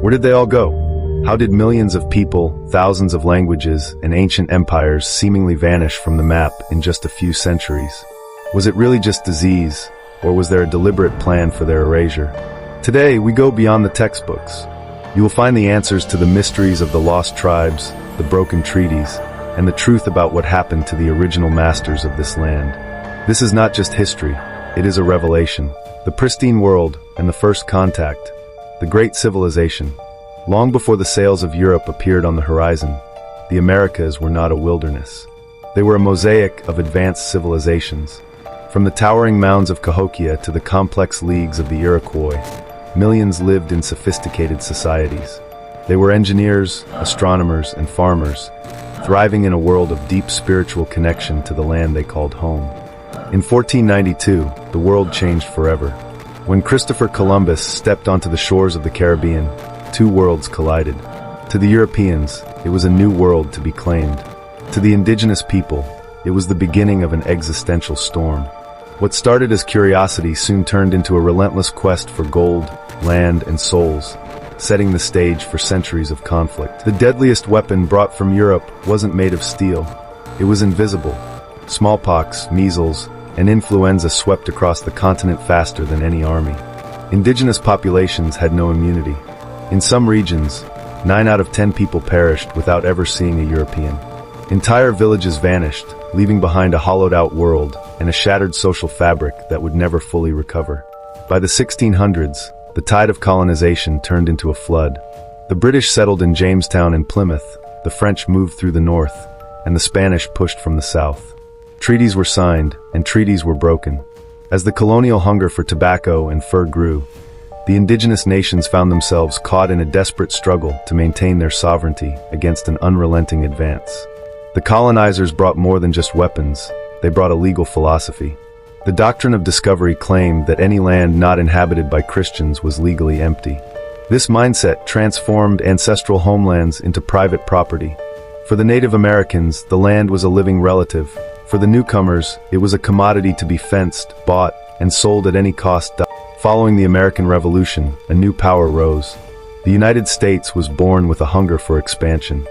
Where did they all go? How did millions of people, thousands of languages, and ancient empires seemingly vanish from the map in just a few centuries? Was it really just disease, or was there a deliberate plan for their erasure? Today, we go beyond the textbooks. You will find the answers to the mysteries of the lost tribes, the broken treaties, and the truth about what happened to the original masters of this land. This is not just history, it is a revelation. The pristine world and the first contact, the great civilization. Long before the sails of Europe appeared on the horizon, the Americas were not a wilderness. They were a mosaic of advanced civilizations. From the towering mounds of Cahokia to the complex leagues of the Iroquois, millions lived in sophisticated societies. They were engineers, astronomers, and farmers, thriving in a world of deep spiritual connection to the land they called home. In 1492, the world changed forever. When Christopher Columbus stepped onto the shores of the Caribbean, two worlds collided. To the Europeans, it was a new world to be claimed. To the indigenous people, it was the beginning of an existential storm. What started as curiosity soon turned into a relentless quest for gold, land, and souls, setting the stage for centuries of conflict. The deadliest weapon brought from Europe wasn't made of steel. It was invisible. Smallpox, measles, and influenza swept across the continent faster than any army. Indigenous populations had no immunity. In some regions, 9 out of 10 people perished without ever seeing a European. Entire villages vanished, leaving behind a hollowed-out world and a shattered social fabric that would never fully recover. By the 1600s, the tide of colonization turned into a flood. The British settled in Jamestown and Plymouth, the French moved through the north, and the Spanish pushed from the south. Treaties were signed, and treaties were broken. As the colonial hunger for tobacco and fur grew, the indigenous nations found themselves caught in a desperate struggle to maintain their sovereignty against an unrelenting advance. The colonizers brought more than just weapons, they brought a legal philosophy. The doctrine of discovery claimed that any land not inhabited by Christians was legally empty. This mindset transformed ancestral homelands into private property. For the Native Americans, the land was a living relative. For the newcomers, it was a commodity to be fenced, bought, and sold at any cost. Following the American Revolution, a new power rose. The United States was born with a hunger for expansion.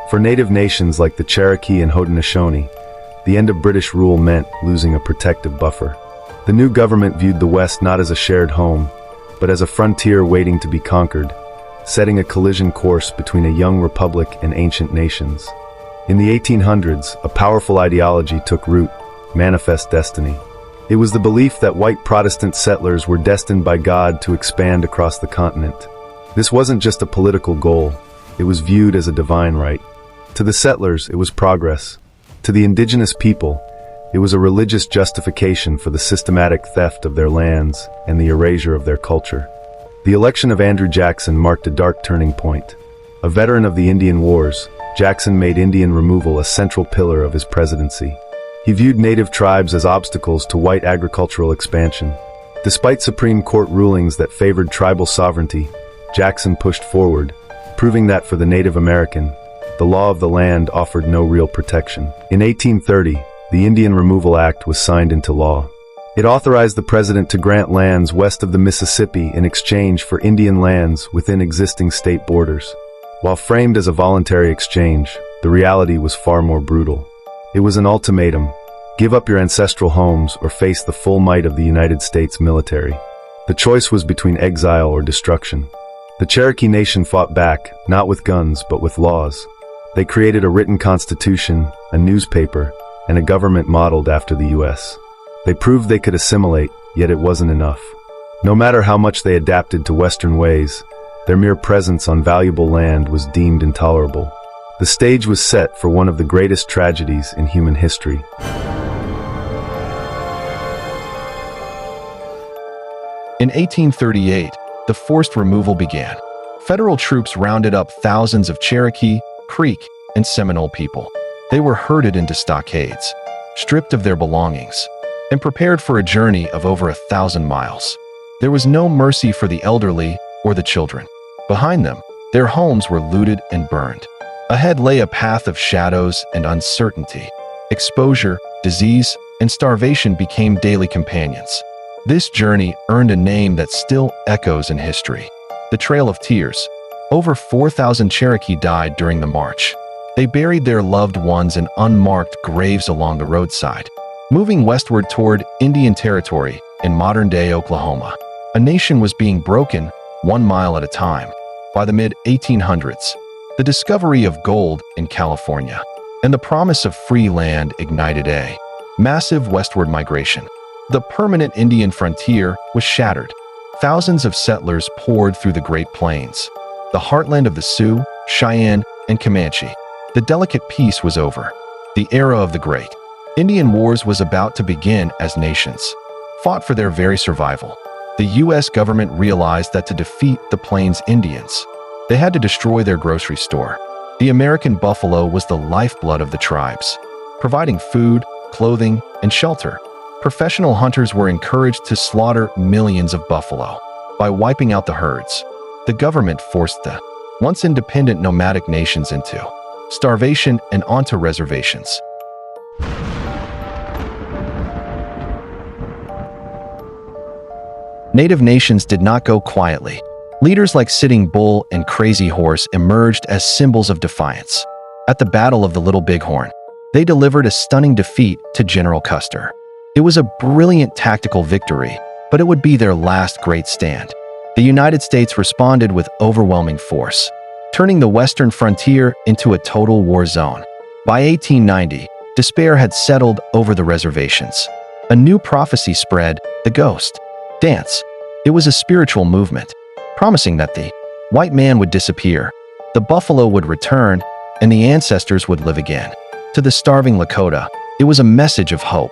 For native nations like the Cherokee and Haudenosaunee, the end of British rule meant losing a protective buffer. The new government viewed the West not as a shared home, but as a frontier waiting to be conquered, setting a collision course between a young republic and ancient nations. In the 1800s, a powerful ideology took root: manifest destiny. It was the belief that white Protestant settlers were destined by God to expand across the continent. This wasn't just a political goal, it was viewed as a divine right. To the settlers, it was progress. To the indigenous people, it was a religious justification for the systematic theft of their lands and the erasure of their culture. The election of Andrew Jackson marked a dark turning point. A veteran of the Indian Wars, Jackson made Indian removal a central pillar of his presidency. He viewed native tribes as obstacles to white agricultural expansion. Despite Supreme Court rulings that favored tribal sovereignty, Jackson pushed forward, proving that for the Native American, the law of the land offered no real protection. In 1830, the Indian Removal Act was signed into law. It authorized the president to grant lands west of the Mississippi in exchange for Indian lands within existing state borders. While framed as a voluntary exchange, the reality was far more brutal. It was an ultimatum: give up your ancestral homes or face the full might of the United States military. The choice was between exile or destruction. The Cherokee Nation fought back, not with guns but with laws. They created a written constitution, a newspaper, and a government modeled after the U.S. They proved they could assimilate, yet it wasn't enough. No matter how much they adapted to Western ways, their mere presence on valuable land was deemed intolerable. The stage was set for one of the greatest tragedies in human history. In 1838, the forced removal began. Federal troops rounded up thousands of Cherokee, Creek, and Seminole people. They were herded into stockades, stripped of their belongings, and prepared for a journey of over 1,000 miles. There was no mercy for the elderly or the children. Behind them, their homes were looted and burned. Ahead lay a path of shadows and uncertainty. Exposure, disease, and starvation became daily companions. This journey earned a name that still echoes in history: the Trail of Tears. Over 4,000 Cherokee died during the march. They buried their loved ones in unmarked graves along the roadside. Moving westward toward Indian Territory in modern-day Oklahoma, a nation was being broken 1 mile at a time. By the mid-1800s, the discovery of gold in California and the promise of free land ignited a massive westward migration. The permanent Indian frontier was shattered. Thousands of settlers poured through the Great Plains, the heartland of the Sioux, Cheyenne, and Comanche. The delicate peace was over. The era of the Great Indian Wars was about to begin as nations fought for their very survival. The U.S. government realized that to defeat the Plains Indians, they had to destroy their grocery store. The American buffalo was the lifeblood of the tribes, providing food, clothing, and shelter. Professional hunters were encouraged to slaughter millions of buffalo. By wiping out the herds, the government forced the once independent nomadic nations into starvation and onto reservations. Native nations did not go quietly. Leaders like Sitting Bull and Crazy Horse emerged as symbols of defiance. At the Battle of the Little Bighorn, they delivered a stunning defeat to General Custer. It was a brilliant tactical victory, but it would be their last great stand. The United States responded with overwhelming force, turning the western frontier into a total war zone. By 1890, despair had settled over the reservations. A new prophecy spread, the ghost dance. It was a spiritual movement, promising that the white man would disappear, the buffalo would return, and the ancestors would live again. To the starving Lakota, it was a message of hope.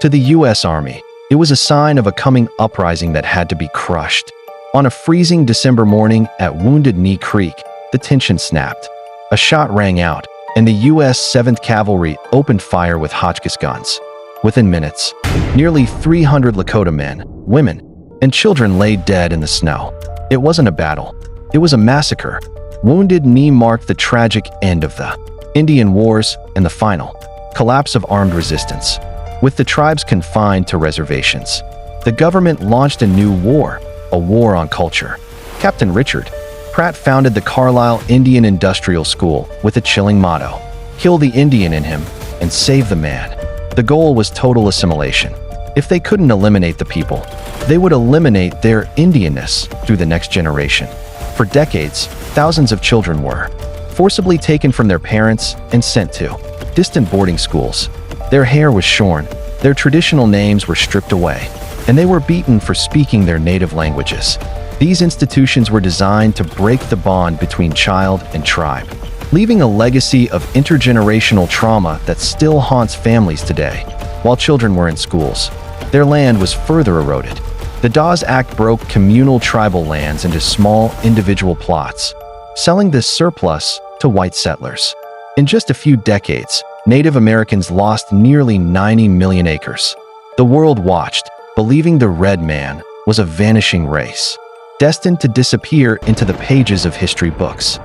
To the U.S. Army, it was a sign of a coming uprising that had to be crushed. On a freezing December morning at Wounded Knee Creek, the tension snapped. A shot rang out, and the U.S. 7th Cavalry opened fire with Hotchkiss guns. Within minutes, nearly 300 Lakota men, women, and children lay dead in the snow. It wasn't a battle. It was a massacre. Wounded Knee marked the tragic end of the Indian Wars and the final collapse of armed resistance. With the tribes confined to reservations, the government launched a new war, a war on culture. Captain Richard Pratt founded the Carlisle Indian Industrial School with a chilling motto: kill the Indian in him and save the man. The goal was total assimilation. If they couldn't eliminate the people, they would eliminate their Indianness through the next generation. For decades, thousands of children were forcibly taken from their parents and sent to distant boarding schools. Their hair was shorn, their traditional names were stripped away, and they were beaten for speaking their native languages. These institutions were designed to break the bond between child and tribe, leaving a legacy of intergenerational trauma that still haunts families today. While children were in schools, their land was further eroded. The Dawes Act broke communal tribal lands into small individual plots, selling this surplus to white settlers. In just a few decades, Native Americans lost nearly 90 million acres. The world watched, believing the red man was a vanishing race, destined to disappear into the pages of history books.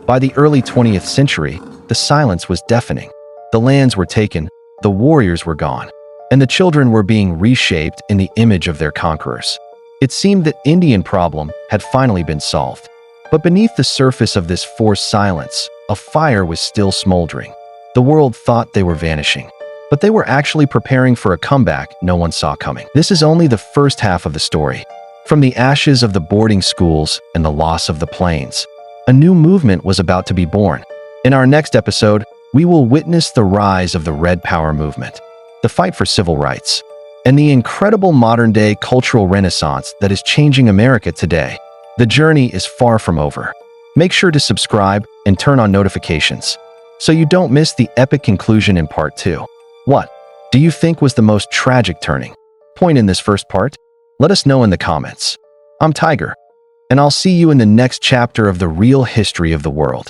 By the early 20th century, the silence was deafening. The lands were taken, the warriors were gone, and the children were being reshaped in the image of their conquerors. It seemed that Indian problem had finally been solved. But beneath the surface of this forced silence, a fire was still smoldering. The world thought they were vanishing, but they were actually preparing for a comeback no one saw coming. This is only the first half of the story. From the ashes of the boarding schools and the loss of the plains, a new movement was about to be born. In our next episode, we will witness the rise of the Red Power movement, the fight for civil rights, and the incredible modern-day cultural renaissance that is changing America today. The journey is far from over. Make sure to subscribe and turn on notifications so you don't miss the epic conclusion in part 2. What do you think was the most tragic turning point in this first part? Let us know in the comments. I'm Tiger, and I'll see you in the next chapter of the real history of the world.